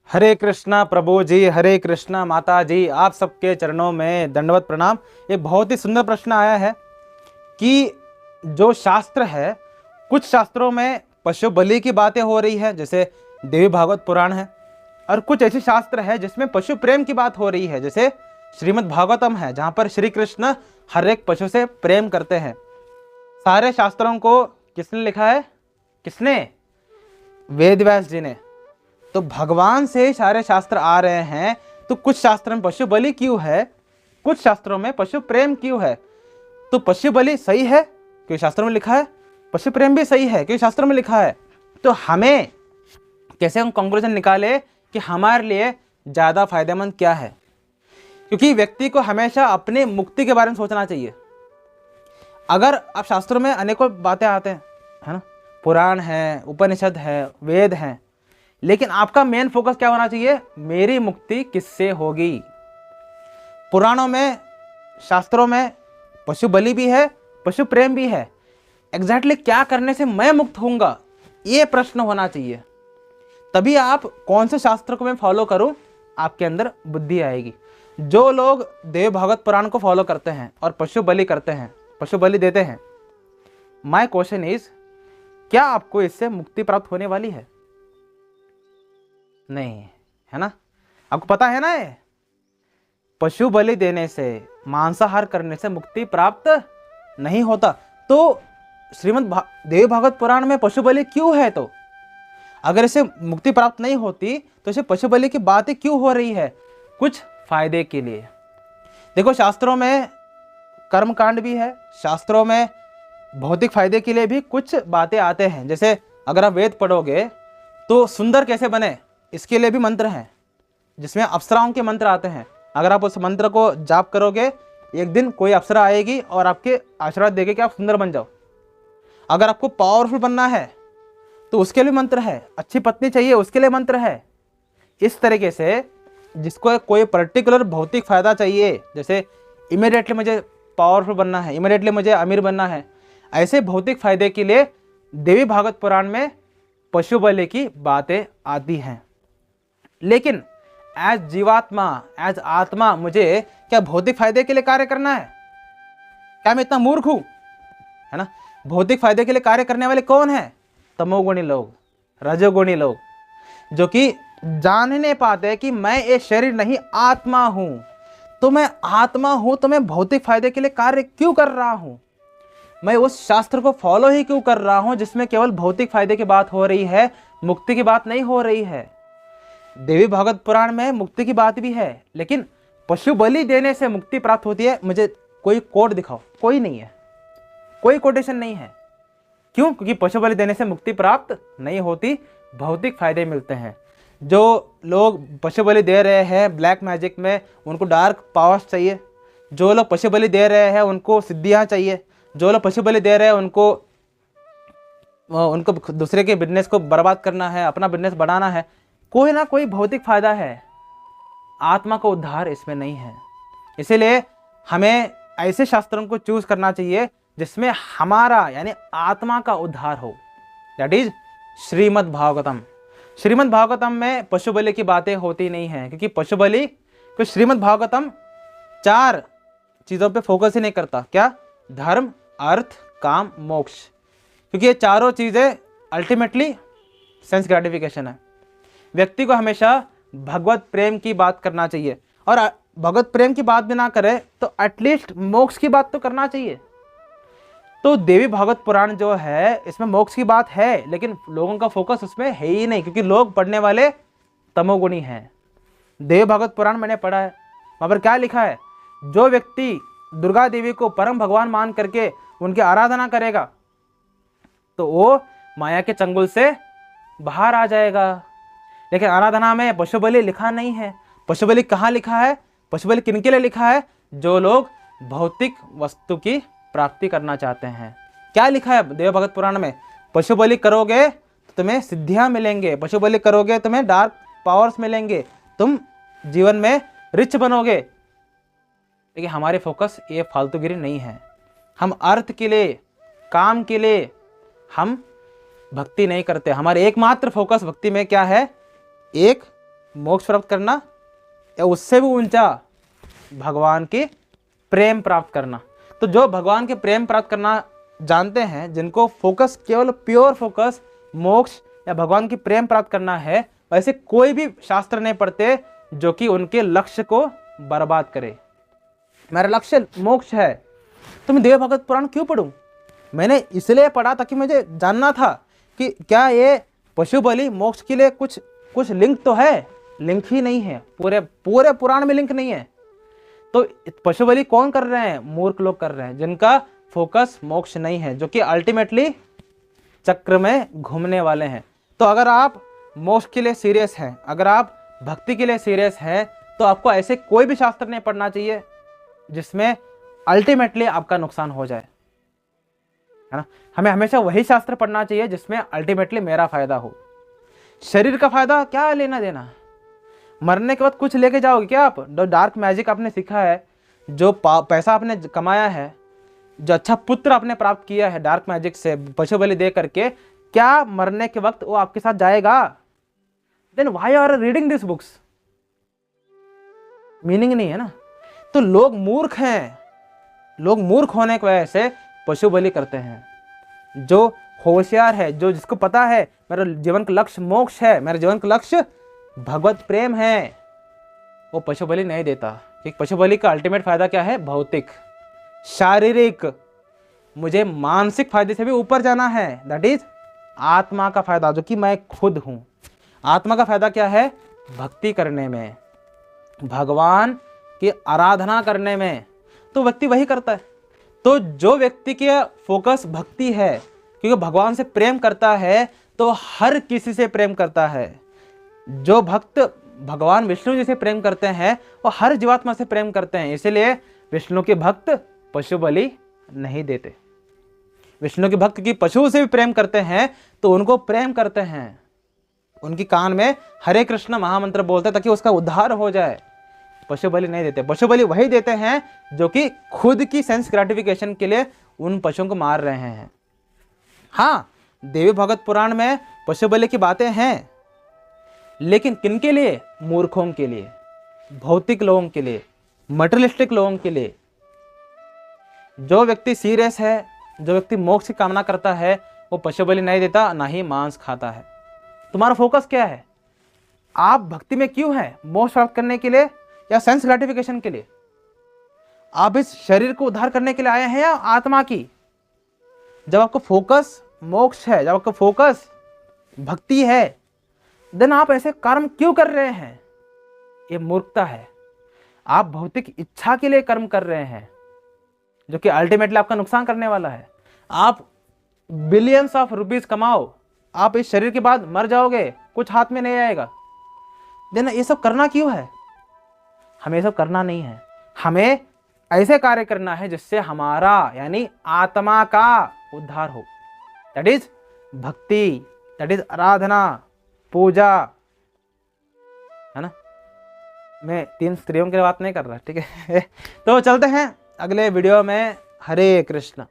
हरे कृष्णा प्रभु जी, हरे कृष्णा माता जी, आप सबके चरणों में दंडवत प्रणाम। एक बहुत ही सुंदर प्रश्न आया है कि जो शास्त्र है, कुछ शास्त्रों में पशु बलि की बातें हो रही है, जैसे देवी भागवत पुराण है, और कुछ ऐसे शास्त्र है जिसमें पशु प्रेम की बात हो रही है, जैसे श्रीमद् भागवतम है, जहाँ पर श्री कृष्ण हर एक पशु से प्रेम करते हैं। सारे शास्त्रों को किसने लिखा है? किसने? वेद व्यास जी ने। तो भगवान से ही सारे शास्त्र आ रहे हैं, तो कुछ शास्त्र में पशु बलि क्यों है, कुछ शास्त्रों में पशु प्रेम क्यों है? तो पशु बलि सही है क्योंकि शास्त्रों में लिखा है, पशु प्रेम भी सही है क्योंकि शास्त्रों में लिखा है। तो हमें कैसे हम कंक्लूजन निकाले कि हमारे लिए ज़्यादा फायदेमंद क्या है? क्योंकि व्यक्ति को हमेशा अपनी मुक्ति के बारे में सोचना चाहिए। अगर आप शास्त्रों में अनेकों बातें आते हैं, है ना, पुराण है, उपनिषद है, वेद हैं, लेकिन आपका मेन फोकस क्या होना चाहिए? मेरी मुक्ति किससे होगी? पुराणों में, शास्त्रों में पशु बलि भी है, पशु प्रेम भी है। एग्जैक्टली क्या करने से मैं मुक्त होऊंगा, ये प्रश्न होना चाहिए। तभी आप कौन से शास्त्र को मैं फॉलो करूं, आपके अंदर बुद्धि आएगी। जो लोग देव भागवत पुराण को फॉलो करते हैं और पशु बलि करते हैं, पशु बलि देते हैं, माय क्वेश्चन इज, क्या आपको इससे मुक्ति प्राप्त होने वाली है? नहीं, है ना? आपको पता है ना, ये पशु बलि देने से, मांसाहार करने से मुक्ति प्राप्त नहीं होता। तो देवी भागवत पुराण में पशु बलि क्यों है? तो अगर इसे मुक्ति प्राप्त नहीं होती तो इसे पशु बलि की बातें क्यों हो रही है? कुछ फायदे के लिए। देखो, शास्त्रों में कर्म कांड भी है, शास्त्रों में भौतिक फायदे के लिए भी कुछ बातें आते हैं। जैसे अगर आप वेद पढ़ोगे तो सुंदर कैसे बने, इसके लिए भी मंत्र हैं, जिसमें अप्सराओं के मंत्र आते हैं। अगर आप उस मंत्र को जाप करोगे, एक दिन कोई अप्सरा आएगी और आपके आशीर्वाद देगी कि आप सुंदर बन जाओ। अगर आपको पावरफुल बनना है तो उसके लिए मंत्र है। अच्छी पत्नी चाहिए, उसके लिए मंत्र है। इस तरीके से जिसको कोई पर्टिकुलर भौतिक फायदा चाहिए, जैसे इमीडिएटली मुझे पावरफुल बनना है, इमीडिएटली मुझे अमीर बनना है, ऐसे भौतिक फायदे के लिए देवी भागवत पुराण में पशु बलि की बातें आती हैं। लेकिन एज जीवात्मा, एज आत्मा, मुझे क्या भौतिक फायदे के लिए कार्य करना है? क्या मैं इतना मूर्ख हूं? है ना? भौतिक फायदे के लिए कार्य करने वाले कौन है? तमोगुणी लोग, रजोगुणी लोग, जो कि जान ही नहीं पाते कि मैं ये शरीर नहीं, आत्मा हूं। तो मैं आत्मा हूं, तो मैं भौतिक फायदे के लिए कार्य क्यों कर रहा हूं? मैं उस शास्त्र को फॉलो ही क्यों कर रहा हूं जिसमें केवल भौतिक फायदे की बात हो रही है, मुक्ति की बात नहीं हो रही है? देवी भागवत पुराण में मुक्ति की बात भी है, लेकिन पशु बलि देने से मुक्ति प्राप्त होती है, मुझे कोई कोड दिखाओ। कोई नहीं है, कोई कोटेशन नहीं है। क्यों? क्योंकि पशु बलि देने से मुक्ति प्राप्त नहीं होती, भौतिक फायदे मिलते हैं। जो लोग पशु बलि दे रहे हैं ब्लैक मैजिक में, उनको डार्क पावर्स चाहिए। जो लोग पशु बलि दे रहे हैं उनको सिद्धियां चाहिए। जो लोग पशु बलि दे रहे हैं उनको दूसरे के बिजनेस को बर्बाद करना है, अपना बिजनेस बढ़ाना है। कोई ना कोई भौतिक फायदा है, आत्मा का उद्धार इसमें नहीं है। इसीलिए हमें ऐसे शास्त्रों को चूज करना चाहिए जिसमें हमारा यानी आत्मा का उद्धार हो। That is Shrimad Bhagavatam. श्रीमद् भागवतम में पशु बलि की बातें होती नहीं है, क्योंकि पशु बलि को श्रीमद् भागवतम 4 चीजों पे फोकस ही नहीं करता। क्या? धर्म, अर्थ, काम, मोक्ष। क्योंकि ये चारों चीजें अल्टीमेटली सेंस ग्रेटिफिकेशन है। व्यक्ति को हमेशा भगवत प्रेम की बात करना चाहिए, और भगवत प्रेम की बात भी ना करे तो एटलीस्ट मोक्ष की बात तो करना चाहिए। तो देवी भागवत पुराण जो है, इसमें मोक्ष की बात है, लेकिन लोगों का फोकस उसमें है ही नहीं, क्योंकि लोग पढ़ने वाले तमोगुणी हैं। देवी भागवत पुराण मैंने पढ़ा है, वहां पर क्या लिखा है? जो व्यक्ति दुर्गा देवी को परम भगवान मान करके उनकी आराधना करेगा तो वो माया के चंगुल से बाहर आ जाएगा। लेकिन आराधना में पशु बलि लिखा नहीं है। पशु बलि कहाँ लिखा है? पशु बलि किनके लिए लिखा है? जो लोग भौतिक वस्तु की प्राप्ति करना चाहते हैं। क्या लिखा है देव भगत पुराण में? पशु बलि करोगे तो तुम्हें सिद्धियां मिलेंगे, पशु बलि करोगे तुम्हें डार्क पावर्स मिलेंगे, तुम जीवन में रिच बनोगे। लेकिन हमारे फोकस ये फालतूगिरी नहीं है। हम अर्थ के लिए, काम के लिए हम भक्ति नहीं करते। हमारे एकमात्र फोकस भक्ति में क्या है? एक मोक्ष प्राप्त करना या उससे भी ऊंचा भगवान की प्रेम प्राप्त करना। तो जो भगवान के प्रेम प्राप्त करना जानते हैं, जिनको फोकस केवल प्योर फोकस मोक्ष या भगवान की प्रेम प्राप्त करना है, वैसे कोई भी शास्त्र नहीं पढ़ते जो कि उनके लक्ष्य को बर्बाद करे। मेरा लक्ष्य मोक्ष है तो मैं देव भागवत पुराण क्यों पढ़ूं? मैंने इसलिए पढ़ा ताकि मुझे जानना था कि क्या ये पशु बलि मोक्ष के लिए कुछ लिंक तो है। लिंक ही नहीं है, पूरे पुराण में लिंक नहीं है। तो पशु बलि कौन कर रहे हैं? मूर्ख लोग कर रहे हैं, जिनका फोकस मोक्ष नहीं है, जो कि अल्टीमेटली चक्र में घूमने वाले हैं। तो अगर आप मोक्ष के लिए सीरियस हैं, अगर आप भक्ति के लिए सीरियस हैं, तो आपको ऐसे कोई भी शास्त्र नहीं पढ़ना चाहिए जिसमें अल्टीमेटली आपका नुकसान हो जाए, है ना। हमें हमेशा वही शास्त्र पढ़ना चाहिए जिसमें अल्टीमेटली मेरा फायदा हो। शरीर का फायदा क्या लेना देना? मरने के बाद कुछ लेके जाओगे क्या आप? जो डार्क मैजिक आपने सीखा है, जो पैसा आपने कमाया है, जो अच्छा पुत्र आपने प्राप्त किया है डार्क मैजिक से पशु बलि दे करके, क्या मरने के वक्त वो आपके साथ जाएगा? Then why are reading this books? Meaning नहीं है ना। तो लोग मूर्ख हैं, लोग मूर्ख होने की वजह से पशु बलि करते हैं। जो होशियार है, जो जिसको पता है मेरा जीवन का लक्ष्य मोक्ष है, मेरा जीवन का लक्ष्य भगवत प्रेम है, वो पशु बलि नहीं देता। क्योंकि पशु बलि का अल्टीमेट फायदा क्या है? भौतिक, शारीरिक। मुझे मानसिक फायदे से भी ऊपर जाना है, दैट इज आत्मा का फायदा, जो कि मैं खुद हूं। आत्मा का फायदा क्या है? भक्ति करने में, भगवान की आराधना करने में। तो व्यक्ति वही करता है। तो जो व्यक्ति के फोकस भक्ति है, क्योंकि भगवान से प्रेम करता है, तो हर किसी से प्रेम करता है। जो भक्त भगवान विष्णु जी से प्रेम करते हैं, वो हर जीवात्मा से प्रेम करते हैं। इसलिए विष्णु के भक्त पशु बलि नहीं देते। विष्णु के भक्त की पशु से भी प्रेम करते हैं तो उनको प्रेम करते हैं, उनकी कान में हरे कृष्ण महामंत्र बोलते हैं ताकि उसका उद्धार हो जाए। पशु बलि नहीं देते। पशु बलि वही देते हैं जो कि खुद की सेंस ग्रेटिफिकेशन के लिए उन पशुओं को मार रहे हैं। हाँ, देवी भागवत पुराण में पशु बलि की बातें हैं, लेकिन किनके लिए? मूर्खों के लिए, भौतिक लोगों के लिए, मटेरियलिस्टिक लोगों के लिए। जो व्यक्ति सीरियस है, जो व्यक्ति मोक्ष की कामना करता है, वो पशु बलि नहीं देता, ना ही मांस खाता है। तुम्हारा फोकस क्या है? आप भक्ति में क्यों है? मोक्ष प्राप्त करने के लिए या सेंस ग्रेटिफिकेशन के लिए? आप इस शरीर को उद्धार करने के लिए आए हैं या आत्मा की? जब आपका फोकस मोक्ष है, जब आपका फोकस भक्ति है, देन आप ऐसे कर्म क्यों कर रहे हैं? ये मूर्खता है। आप भौतिक इच्छा के लिए कर्म कर रहे हैं, जो कि अल्टीमेटली आपका नुकसान करने वाला है। आप बिलियंस ऑफ रुपीस कमाओ, आप इस शरीर के बाद मर जाओगे, कुछ हाथ में नहीं आएगा। देन ये सब करना क्यों है? हमें ये सब करना नहीं है। हमें ऐसे कार्य करना है जिससे हमारा यानी आत्मा का उद्धार हो। दैट इज भक्ति, दैट इज आराधना, पूजा, है ना। मैं 3 स्त्रियों की बात नहीं कर रहा, ठीक है। तो चलते हैं अगले वीडियो में। हरे कृष्ण।